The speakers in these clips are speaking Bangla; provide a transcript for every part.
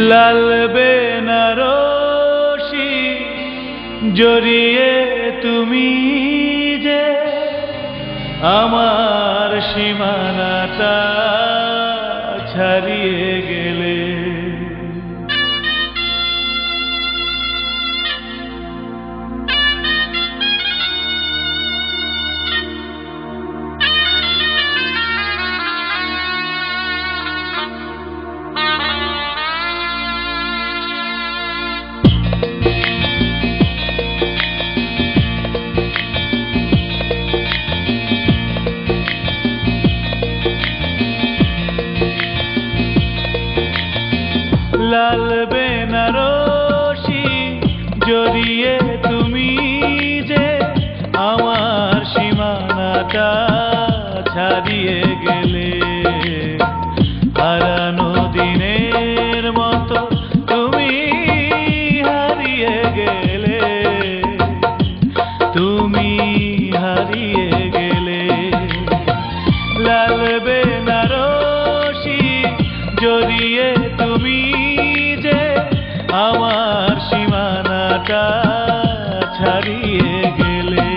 লাল বেনারসি জড়িয়ে তুমি যে আমার সীমানাটা ছাড়িয়ে গেলে। লাল বেনারসি জড়িয়ে তুমি যে আমার সীমানাটা ছাড়িয়ে গেলে। হারানো দিনের মতো তুমি হারিয়ে গেলে, তুমি হারিয়ে গেলে। লাল বেনারসি জড়িয়ে তুমি আমার সীমানাটা ছাড়িয়ে গেলে।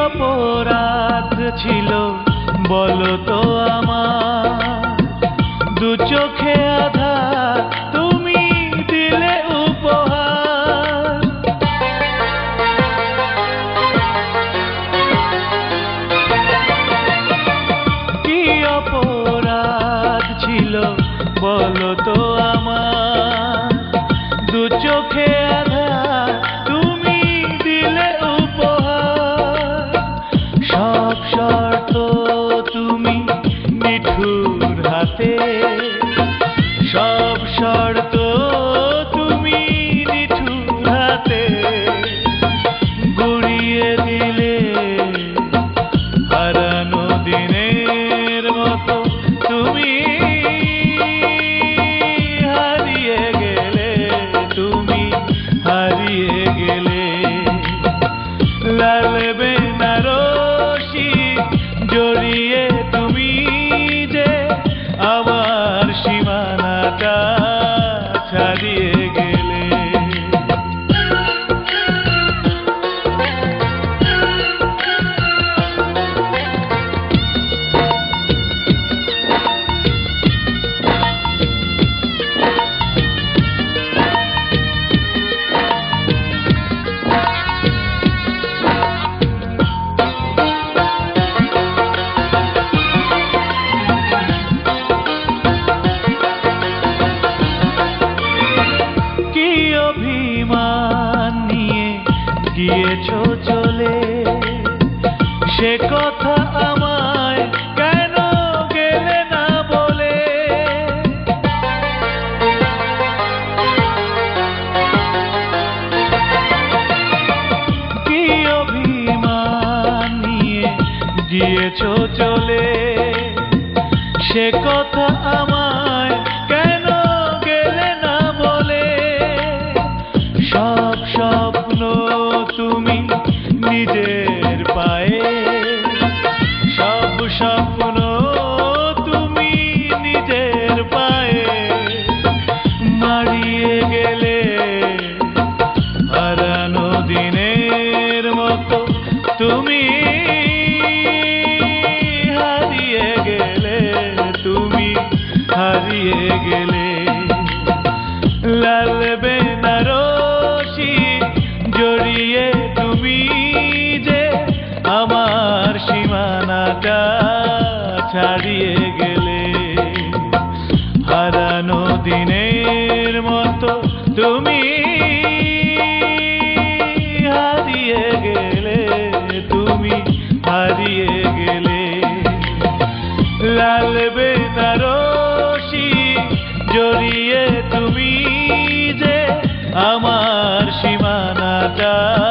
অপরাধ ছিল বলো তো আমার, দু চোখে আধার তুমি দিলে উপহার। কি অপরাধ ছিল বলো তো আমার, দু চোখে আধার তুমি দিলে উপহার। সব শর্ত তুমি নিঠুর হাতে, সব শর্ত তুমি নিঠুর হাতে গুড়িয়ে দিলে। হারানো দিনের মতো তুমি হারিয়ে গেলে, তুমি হারিয়ে গেলে। লাল বেনারসি জড়িয়ে তুমি যে আমার সীমানাটা ছাড়িয়ে গেলে। অভিমান নিয়ে গিয়েছো চলে, সে কথা আমায় কেন গেলে না বলে। কি অভিমান নিয়ে গিয়েছো চলে, সে কথা আমায় কেন গেলে না বলে। সব স্বপ্ন তুমি নিজের পায়ে, সব স্বপ্ন তুমি নিজের পায়ে মারিয়ে গেলে। হারানো দিনের মতো তুমি হারিয়ে গেলে, তুমি হারিয়ে গেলে। লাল বেনারসি জড়িয়ে তুমি যে আমার সীমানাটা ছাড়িয়ে গেলে। হারানো দিনের মতো তুমি হারিয়ে গেলে, তুমি হারিয়ে গেলে। লাল বেনারসি জড়িয়ে তুমি যে যায়